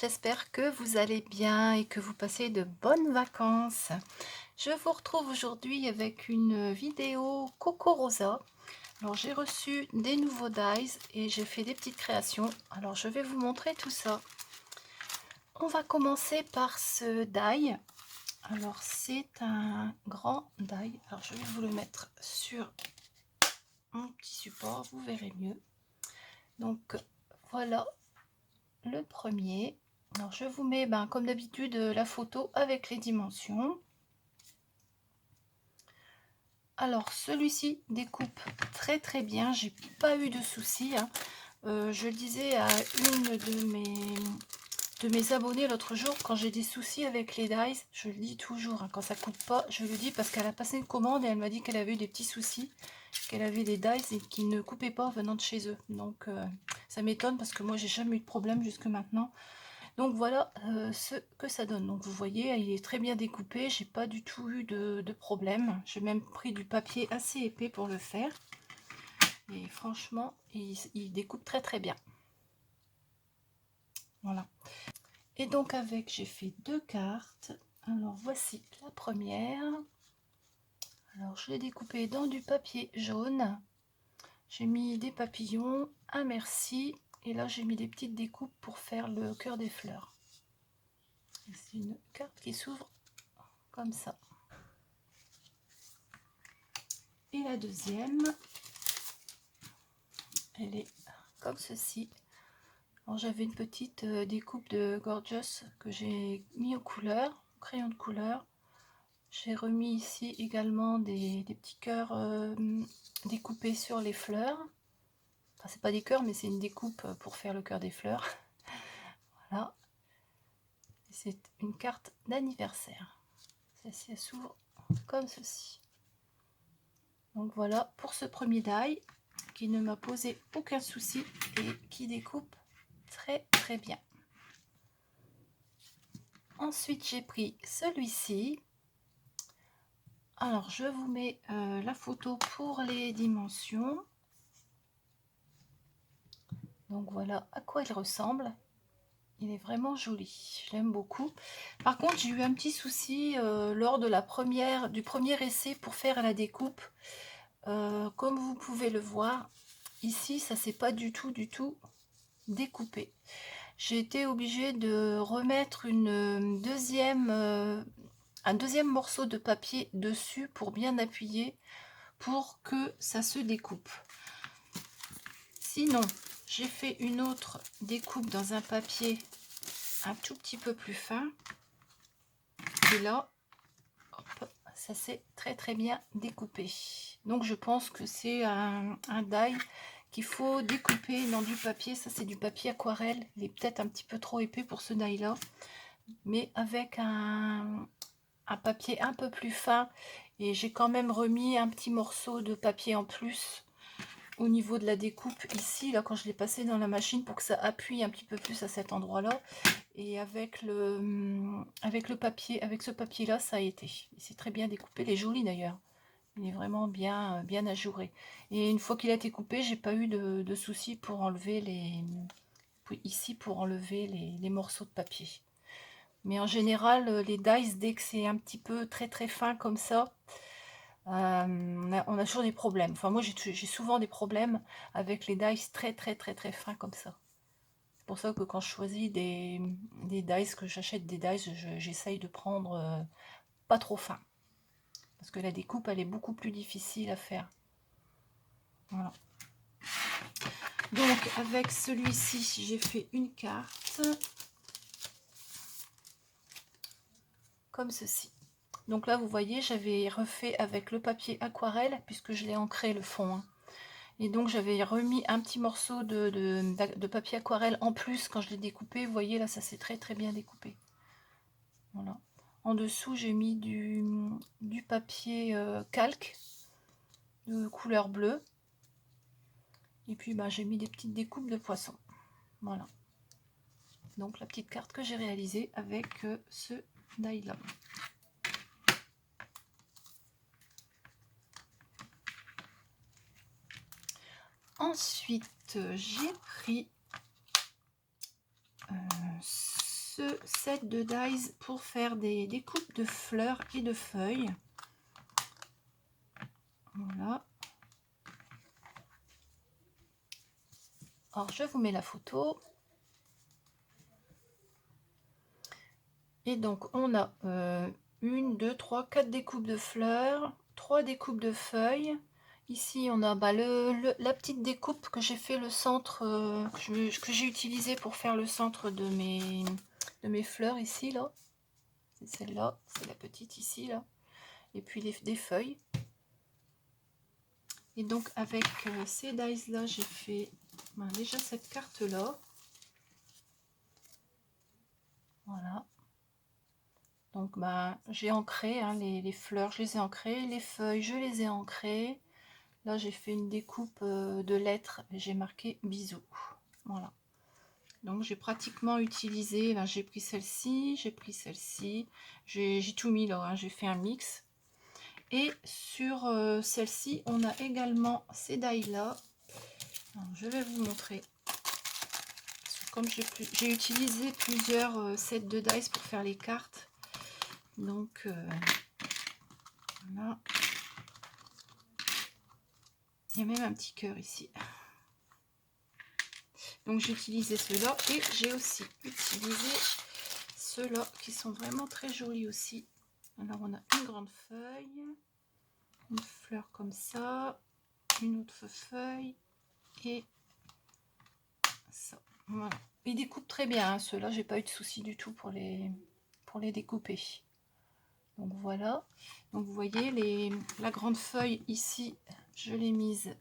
j'espère que vous allez bien et que vous passez de bonnes vacances. Je vous retrouve aujourd'hui avec une vidéo Coco Rosa. Alors j'ai reçu des nouveaux dies et j'ai fait des petites créations. Alors je vais vous montrer tout ça. On va commencer par ce die. Alors c'est un grand die. Alors je vais vous le mettre sur un petit support, vous verrez mieux. Donc voilà le premier. Alors je vous mets comme d'habitude la photo avec les dimensions. Alors celui-ci découpe très très bien, j'ai pas eu de soucis, hein. Je le disais à une de mes abonnés l'autre jour, quand j'ai des soucis avec les dies, je le dis toujours, hein, quand ça coupe pas, je le dis parce qu'elle a passé une commande et elle m'a dit qu'elle avait eu des petits soucis, qu'elle avait des dies et qui ne coupaient pas venant de chez eux. Donc ça m'étonne parce que moi j'ai jamais eu de problème jusque maintenant. Donc voilà ce que ça donne. Donc vous voyez, il est très bien découpé, j'ai pas du tout eu de problème. J'ai même pris du papier assez épais pour le faire. Et franchement, il découpe très très bien. Voilà. Et donc avec, j'ai fait deux cartes. Alors voici la première. Alors je l'ai découpée dans du papier jaune. J'ai mis des papillons, un merci. Et là j'ai mis des petites découpes pour faire le cœur des fleurs. C'est une carte qui s'ouvre comme ça. Et la deuxième, elle est comme ceci. Alors j'avais une petite découpe de Gorgeous que j'ai mis aux couleurs, crayon de couleur. J'ai remis ici également des petits cœurs découpés sur les fleurs. Enfin c'est pas des cœurs mais c'est une découpe pour faire le cœur des fleurs. Voilà. C'est une carte d'anniversaire. Celle-ci elle s'ouvre comme ceci. Donc voilà pour ce premier die qui ne m'a posé aucun souci et qui découpe très très bien. Ensuite j'ai pris celui-ci. Alors je vous mets la photo pour les dimensions. Donc voilà à quoi il ressemble. Il est vraiment joli, je l'aime beaucoup. Par contre j'ai eu un petit souci lors de du premier essai pour faire la découpe. Comme vous pouvez le voir ici, ça s'est pas du tout découpé. J'ai été obligée de remettre un deuxième morceau de papier dessus pour bien appuyer pour que ça se découpe. Sinon, j'ai fait une autre découpe dans un papier un tout petit peu plus fin. Et là, hop, ça s'est très très bien découpé. Donc je pense que c'est un die qu'il faut découper dans du papier. Ça c'est du papier aquarelle. Il est peut-être un petit peu trop épais pour ce die là. Mais avec un papier un peu plus fin. Et j'ai quand même remis un petit morceau de papier en plus au niveau de la découpe ici, là quand je l'ai passé dans la machine pour que ça appuie un petit peu plus à cet endroit là. Et avec le papier, avec ce papier là, ça a été. C'est très bien découpé, il est joli d'ailleurs. Il est vraiment bien ajouré. Et une fois qu'il a été coupé, j'ai pas eu de soucis pour enlever pour enlever les morceaux de papier. Mais en général, les dies, dès que c'est un petit peu très très fin comme ça, on a toujours des problèmes. Enfin moi j'ai souvent des problèmes avec les dies très très très très fins comme ça. C'est pour ça que quand je choisis des dies, que j'achète des dies, j'essaye de prendre pas trop fin. Parce que la découpe elle est beaucoup plus difficile à faire. Voilà. Donc avec celui-ci j'ai fait une carte. Comme ceci. Donc là vous voyez j'avais refait avec le papier aquarelle puisque je l'ai ancré le fond, hein. Et donc j'avais remis un petit morceau de papier aquarelle en plus quand je l'ai découpé. Vous voyez là ça s'est très très bien découpé. Voilà. En dessous j'ai mis du papier calque de couleur bleue. Et puis j'ai mis des petites découpes de poissons. Voilà. Donc la petite carte que j'ai réalisée avec ce die là. Ensuite, j'ai pris ce set de dies pour faire des découpes de fleurs et de feuilles. Voilà. Alors je vous mets la photo. Et donc on a 1, 2, 3, 4 découpes de fleurs, 3 découpes de feuilles. Ici on a la petite découpe que j'ai fait le centre, que j'ai utilisé pour faire le centre de mes fleurs ici là. C'est celle-là, c'est la petite ici là. Et puis des feuilles. Et donc avec ces dies là, j'ai fait déjà cette carte là. Voilà. Donc j'ai ancré les fleurs, je les ai ancrées, les feuilles, je les ai ancrées. Là, j'ai fait une découpe de lettres et j'ai marqué bisous. Voilà. Donc, j'ai pratiquement utilisé, j'ai pris celle-ci, j'ai pris celle-ci, j'ai tout mis là, j'ai fait un mix. Et sur celle-ci, on a également ces die-là. Je vais vous montrer. Comme j'ai utilisé plusieurs sets de dice pour faire les cartes. Donc, voilà. Il y a même un petit cœur ici. Donc j'ai utilisé ceux-là et j'ai aussi utilisé ceux-là qui sont vraiment très jolis aussi. Alors on a une grande feuille, une fleur comme ça, une autre feuille et ça. Voilà. Ils découpent très bien, hein, ceux-là, j'ai pas eu de souci du tout pour les découper. Donc voilà. Donc vous voyez la grande feuille ici, je l'ai mise.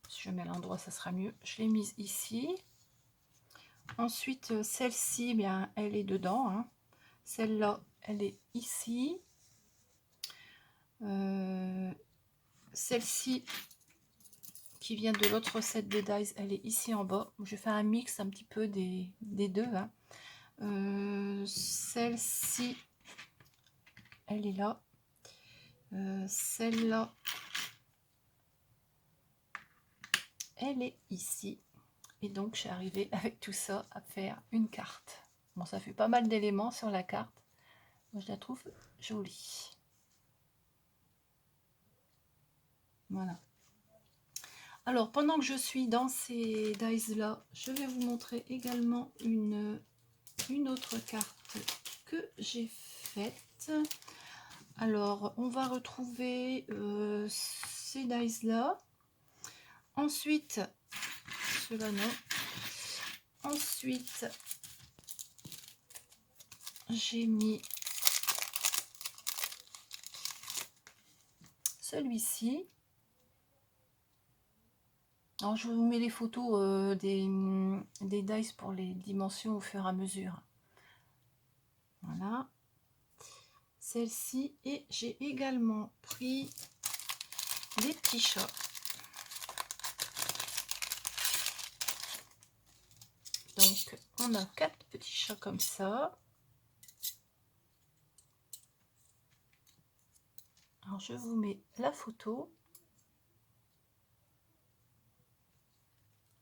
Si je mets à l'endroit, ça sera mieux. Je l'ai mise ici. Ensuite, celle-ci, bien, elle est dedans. Hein. Celle-là, elle est ici. Celle-ci, qui vient de l'autre set de dies, elle est ici en bas. Je vais faire un mix un petit peu des deux. Hein. Celle-ci, elle est là. Celle-là, elle est ici. Et donc, je suis arrivée avec tout ça à faire une carte. Bon, ça fait pas mal d'éléments sur la carte. Moi, je la trouve jolie. Voilà. Alors, pendant que je suis dans ces dies-là, je vais vous montrer également une autre carte que j'ai faite. Alors, on va retrouver ces dies-là. Ensuite, ceux-là non. Ensuite, j'ai mis celui-ci. Alors, je vous mets les photos des dice pour les dimensions au fur et à mesure. Voilà. Celle-ci. Et j'ai également pris des petits chats. Donc, on a 4 petits chats comme ça. Alors, je vous mets la photo.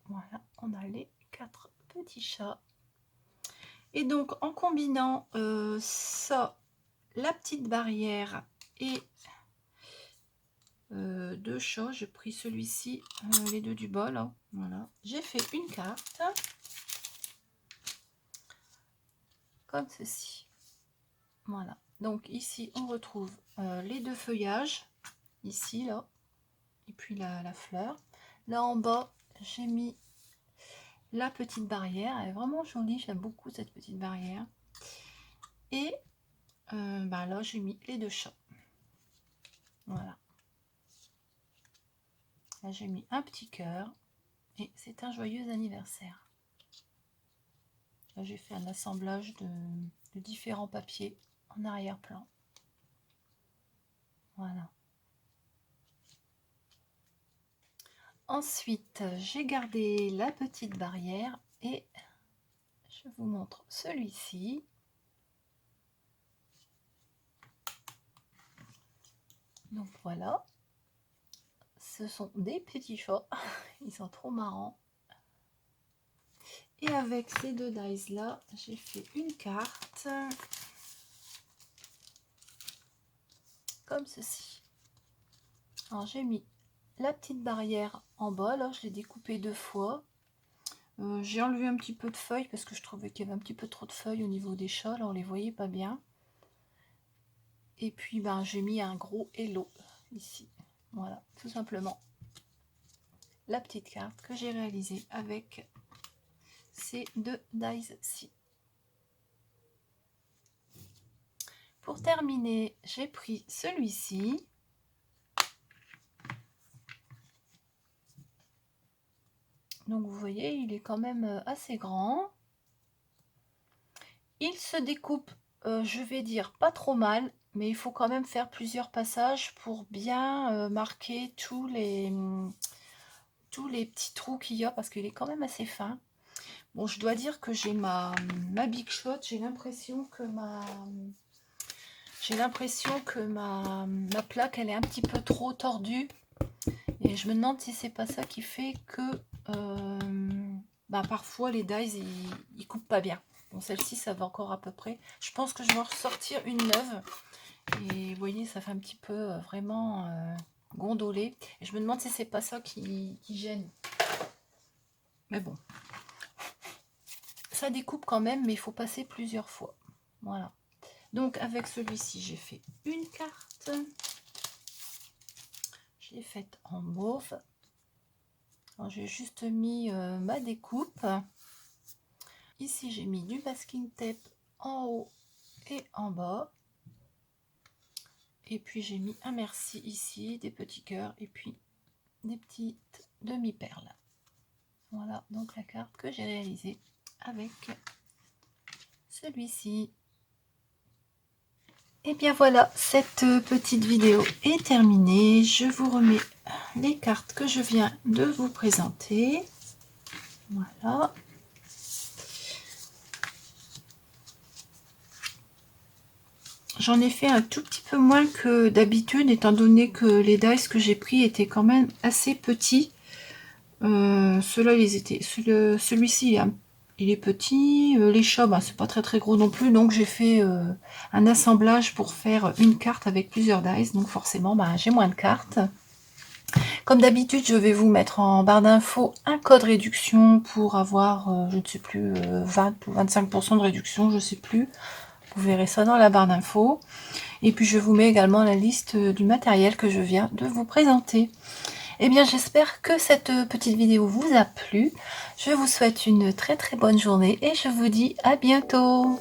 Voilà, on a les 4 petits chats. Et donc, en combinant ça, la petite barrière et 2 chats, j'ai pris celui-ci, les deux du bol. Hein, voilà, j'ai fait une carte comme ceci. Voilà, donc ici, on retrouve les 2 feuillages, ici, là, et puis la fleur. Là en bas, j'ai mis la petite barrière, elle est vraiment jolie, j'aime beaucoup cette petite barrière. Et là, j'ai mis les 2 chats. Voilà. Là, j'ai mis un petit cœur et c'est un joyeux anniversaire. Là, j'ai fait un assemblage de différents papiers en arrière-plan. Voilà. Ensuite, j'ai gardé la petite barrière et je vous montre celui-ci. Donc voilà. Ce sont des petits chats. Ils sont trop marrants. Et avec ces deux dies là, j'ai fait une carte comme ceci. Alors j'ai mis la petite barrière en bas, là je l'ai découpée 2 fois. J'ai enlevé un petit peu de feuilles parce que je trouvais qu'il y avait un petit peu trop de feuilles au niveau des chats, là on les voyait pas bien. Et puis ben j'ai mis un gros hello ici. Voilà, tout simplement la petite carte que j'ai réalisée avec ces deux dies-ci. Pour terminer, j'ai pris celui-ci. Donc vous voyez, il est quand même assez grand. Il se découpe, je vais dire, pas trop mal, mais il faut quand même faire plusieurs passages pour bien marquer tous les petits trous qu'il y a, parce qu'il est quand même assez fin. Bon, je dois dire que j'ai ma Big Shot, j'ai l'impression que ma plaque, elle est un petit peu trop tordue. Et je me demande si c'est pas ça qui fait que parfois les dies, ils coupent pas bien. Bon, celle-ci, ça va encore à peu près. Je pense que je vais en ressortir une neuve. Et vous voyez, ça fait un petit peu vraiment gondolé. Et je me demande si c'est pas ça qui gêne. Mais bon. Ça découpe quand même, mais il faut passer plusieurs fois. Voilà. Donc, avec celui-ci, j'ai fait une carte. Je l'ai faite en mauve. J'ai juste mis ma découpe. Ici, j'ai mis du masking tape en haut et en bas. Et puis, j'ai mis un merci ici, des petits cœurs et puis des petites demi-perles. Voilà, donc la carte que j'ai réalisée avec celui-ci. Et bien voilà, cette petite vidéo est terminée. Je vous remets les cartes que je viens de vous présenter. Voilà. J'en ai fait un tout petit peu moins que d'habitude, étant donné que les dies que j'ai pris étaient quand même assez petits. Ceux-là, ils étaient. Celui-ci, il est petit. Les chats, c'est pas très gros non plus. Donc j'ai fait un assemblage pour faire une carte avec plusieurs dies. Donc forcément, j'ai moins de cartes. Comme d'habitude, je vais vous mettre en barre d'infos un code réduction pour avoir, je ne sais plus, 20 ou 25% de réduction, je ne sais plus. Vous verrez ça dans la barre d'infos. Et puis je vous mets également la liste du matériel que je viens de vous présenter. Eh bien, j'espère que cette petite vidéo vous a plu. Je vous souhaite une très bonne journée et je vous dis à bientôt.